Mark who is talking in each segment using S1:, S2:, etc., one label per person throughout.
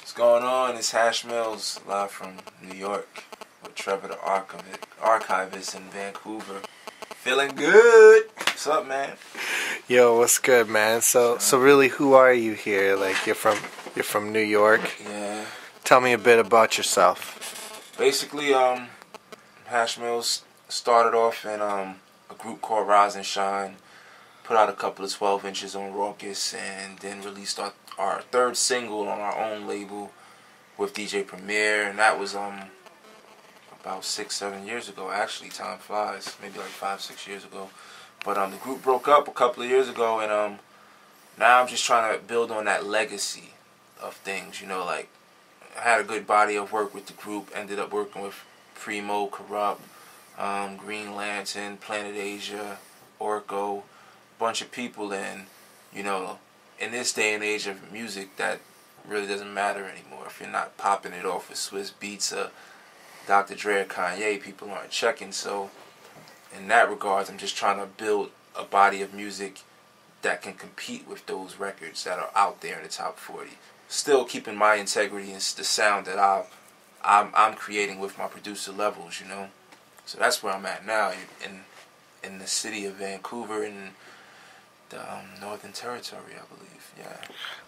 S1: What's going on? It's Hash Mills, live from New York with Trevor the Archivest in Vancouver. Feeling good. What's up, man?
S2: Yo, what's good, man? So really, who are you here? Like, you're from New York?
S1: Yeah.
S2: Tell me a bit about yourself.
S1: Basically, Hash Mills started off in a group called Rise and Shine. Put out a couple of 12 inches on Raucous, and then released our third single on our own label with DJ Premier, and that was about 6-7 years ago. Actually, time flies. Maybe like 5-6 years ago. But the group broke up a couple of years ago, and now I'm just trying to build on that legacy of things. You know, like I had a good body of work with the group. Ended up working with Primo, Corrupt, Green Lantern, Planet Asia, Orco, bunch of people. And you know, in this day and age of music, that really doesn't matter anymore. If you're not popping it off with Swiss Beats or Dr. Dre or Kanye, people aren't checking. So in that regards, I'm just trying to build a body of music that can compete with those records that are out there in the top 40. Still keeping my integrity and the sound that I'm creating with my producer levels, you know. So that's where I'm at now in the city of Vancouver, in the Northern Territory, I believe. Yeah.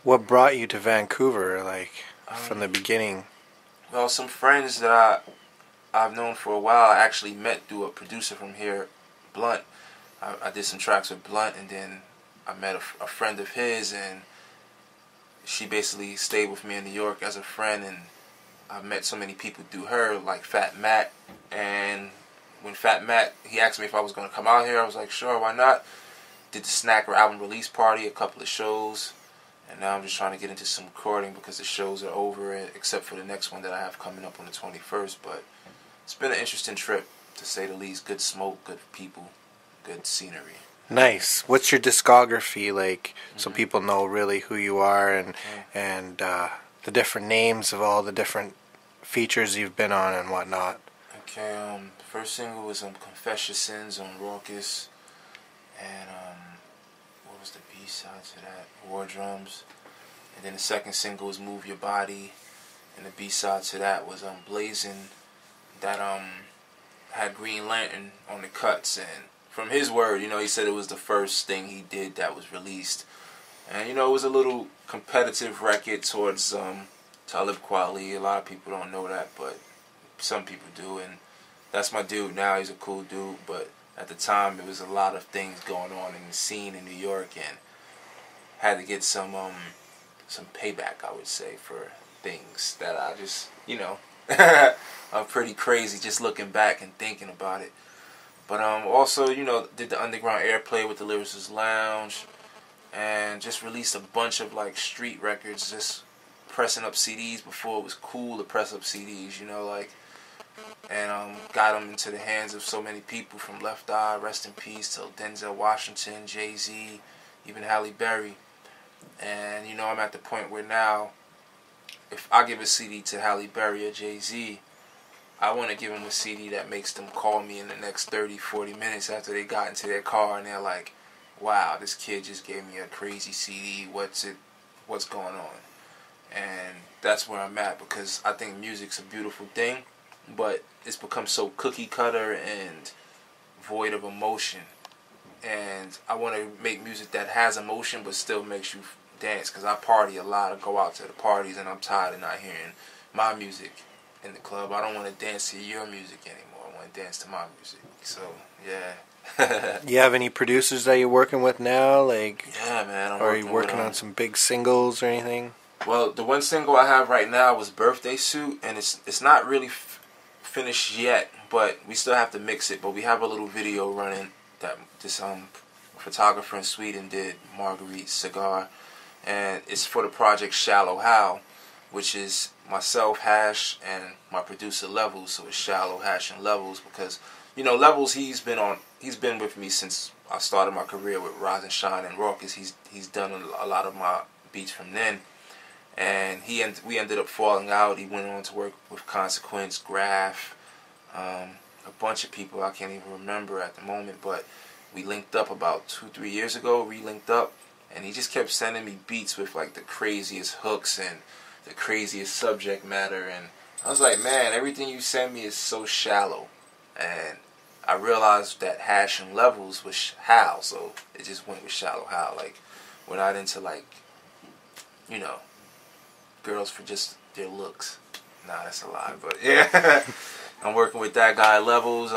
S2: What brought you to Vancouver, like, from the beginning?
S1: Well, some friends that I've known for a while, I actually met through a producer from here, Blunt. I did some tracks with Blunt, and then I met a friend of his, and she basically stayed with me in New York as a friend, and I met so many people through her, like Fat Matt. And when Fat Matt, he asked me if I was going to come out here, I was like, sure, why not? Did the Snacker album release party, a couple of shows, and now I'm just trying to get into some recording because the shows are over, except for the next one that I have coming up on the 21st. But it's been an interesting trip, to say the least. Good smoke, good people, good scenery.
S2: Nice. What's your discography, like, so people know really who you are, and the different names of all the different features you've been on and whatnot?
S1: Okay, the first single was Confess Your Sins on Raucous, and what was the B-side to that? War Drums. And then the second single was Move Your Body, and the B-side to that was Blazing, that had Green Lantern on the cuts. And from his word, you know, he said it was the first thing he did that was released. And you know, it was a little competitive record towards Talib Kweli. A lot of people don't know that, but some people do, and that's my dude now. He's a cool dude, but at the time there was a lot of things going on in the scene in New York, and had to get some payback, I would say, for things that I just, you know, I'm pretty crazy just looking back and thinking about it. But also, you know, did the underground airplay with the Lyricist Lounge, and just released a bunch of like street records, just pressing up CDs before it was cool to press up CDs, you know, like, and got them into the hands of so many people, from Left Eye, rest in peace, till Denzel Washington, Jay-Z, even Halle Berry. And you know, I'm at the point where now, if I give a CD to Halle Berry or Jay-Z, I want to give them a CD that makes them call me in the next 30-40 minutes after they got into their car, and they're like, wow, this kid just gave me a crazy CD, what's going on? And that's where I'm at, because I think music's a beautiful thing, but it's become so cookie cutter and void of emotion. And I want to make music that has emotion but still makes you dance, because I party a lot. I go out to the parties, and I'm tired of not hearing my music in the club. I don't want to dance to your music anymore. I want to dance to my music. So yeah.
S2: You have any producers that you're working with now, like?
S1: Yeah, man.
S2: Or are you working on some big singles or anything?
S1: Well, the one single I have right now was Birthday Suit, and it's not really finished yet, but we still have to mix it. But we have a little video running that this photographer in Sweden did, Marguerite Cigar, and it's for the project Shalo Hal, which is myself, Hash, and my producer Levels. So it's Shalo, Hash, and Levels, because you know, Levels, he's been with me since I started my career with Rise and Shine and Raucous. He's done a lot of my beats from then, and we ended up falling out. He went on to work with Consequence, Graph, a bunch of people I can't even remember at the moment, but we linked up about 2-3 years ago, re-linked up, and he just kept sending me beats with like the craziest hooks, and the craziest subject matter, and I was like, man, everything you send me is so shallow, and I realized that Hash and Levels was Hal, so it just went with Shalo Hal. Like, we're not into, like, you know, girls for just their looks. Nah, that's a lie, but yeah. I'm working with that guy Levels,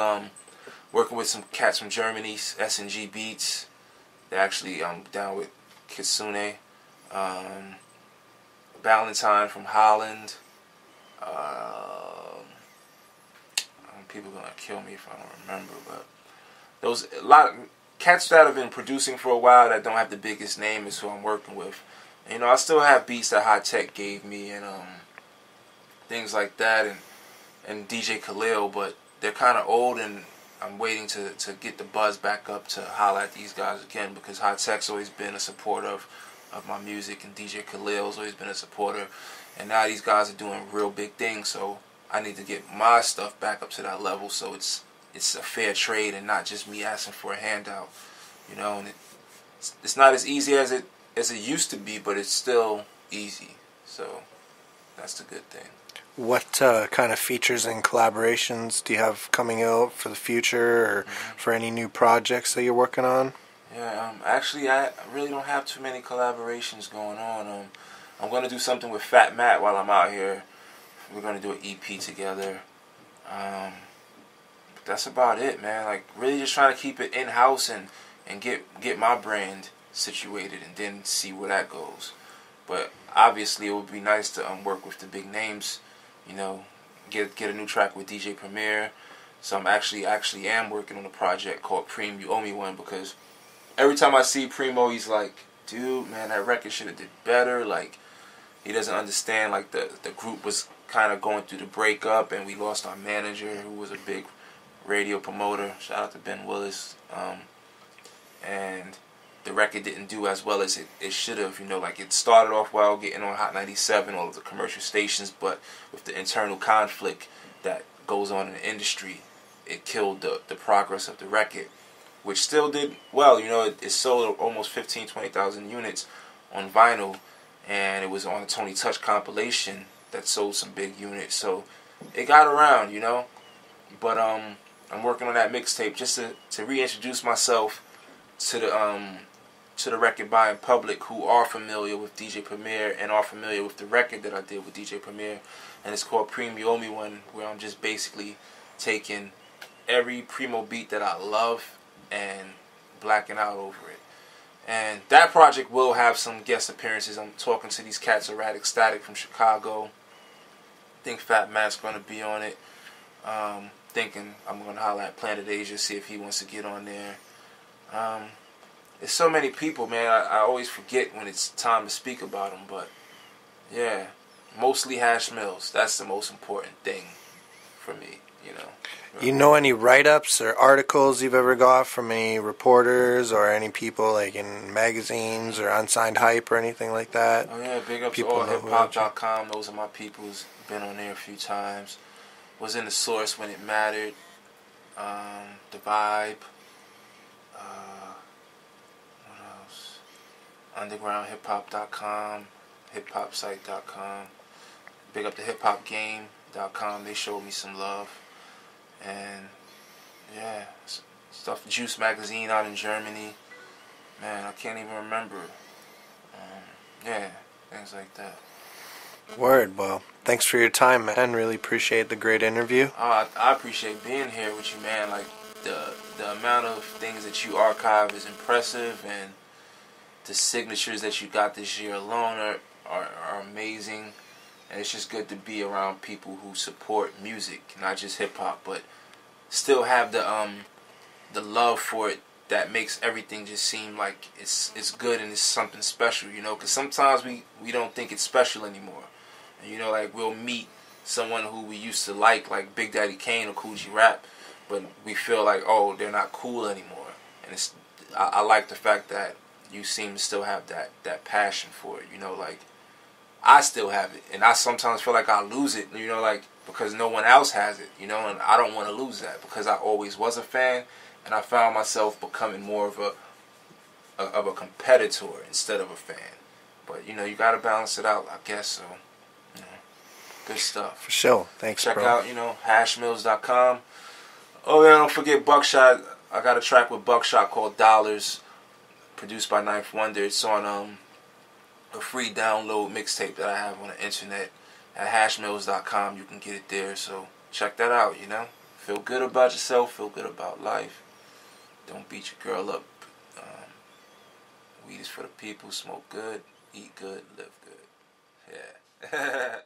S1: working with some cats from Germany, S&G Beats. They're actually down with Kitsune. Valentine from Holland. People are gonna kill me if I don't remember, but those a lot of cats that have been producing for a while that don't have the biggest name is who I'm working with. And, you know, I still have beats that High Tech gave me and things like that, and DJ Khalil, but they're kind of old, and I'm waiting to get the buzz back up to holler at these guys again, because High Tech's always been a supporter of my music, and DJ Khalil's always been a supporter, and now these guys are doing real big things, so I need to get my stuff back up to that level, so it's a fair trade and not just me asking for a handout, you know. And it's not as easy as it used to be, but it's still easy, so that's the good thing.
S2: What kind of features and collaborations do you have coming out for the future, or for any new projects that you're working on?
S1: Yeah, actually, I really don't have too many collaborations going on. I'm going to do something with Fat Matt while I'm out here. We're going to do an EP together. That's about it, man. Like, really just trying to keep it in-house and get my brand situated, and then see where that goes. But obviously, it would be nice to work with the big names, you know, get a new track with DJ Premier. So I'm actually am working on a project called Preem, You Owe Me One, because every time I see Primo, he's like, dude, man, that record should have did better. Like, he doesn't understand, like, the group was kind of going through the breakup, and we lost our manager, who was a big radio promoter. Shout out to Ben Willis. And the record didn't do as well as it should have. You know, like, it started off well, getting on Hot 97, all of the commercial stations, but with the internal conflict that goes on in the industry, it killed the progress of the record, which still did well. You know, it sold almost 20,000 units on vinyl, and it was on a Tony Touch compilation that sold some big units, so it got around, you know. But I'm working on that mixtape just to reintroduce myself to the record buying public who are familiar with DJ Premier and are familiar with the record that I did with DJ Premier, and it's called Preem, You Owe Me One, where I'm just basically taking every Primo beat that I love and blacking out over it. And that project will have some guest appearances. I'm talking to these cats, Erratic Static from Chicago. I think Fat Matt's going to be on it. Thinking I'm going to holler at Planet Asia, see if he wants to get on there. There's so many people, man. I always forget when it's time to speak about them. But, yeah, mostly Hash Mills. That's the most important thing for me, you know.
S2: You know any write-ups or articles you've ever got from any reporters or any people, like, in magazines or Unsigned Hype or anything like that?
S1: Oh, yeah, big ups to allhiphop.com. Those are my people's. Been on there a few times. Was in the Source when it mattered. The Vibe. What else? Undergroundhiphop.com. Hiphopsite.com. Big up to hiphopgame.com. They showed me some love. And, yeah, stuff. Juice Magazine out in Germany. Man, I can't even remember. Yeah, things like that.
S2: Word. Well, thanks for your time, man. Really appreciate the great interview.
S1: I appreciate being here with you, man. Like, the amount of things that you archive is impressive, and the signatures that you got this year alone are amazing. And it's just good to be around people who support music, not just hip hop, but still have the love for it that makes everything just seem like it's good and it's something special, you know. Because sometimes we don't think it's special anymore. And, you know, like, we'll meet someone who we used to like Big Daddy Kane or Cool G Rap, but we feel like, oh, they're not cool anymore. And I like the fact that you seem to still have that passion for it, you know. Like, I still have it, and I sometimes feel like I lose it, you know, like, because no one else has it, you know, and I don't want to lose that, because I always was a fan, and I found myself becoming more of a competitor instead of a fan. But, you know, you got to balance it out, I guess. So Good stuff.
S2: For sure. Thanks,
S1: Check
S2: bro.
S1: out, hashmills.com. Oh yeah, don't forget Buckshot. I got a track with Buckshot called Dollars, produced by Ninth Wonder. It's on a free download mixtape that I have on the internet at hashmills.com. You can get it there, so check that out, Feel good about yourself, feel good about life. Don't beat your girl up. Weed is for the people. Smoke good, eat good, live good. Yeah.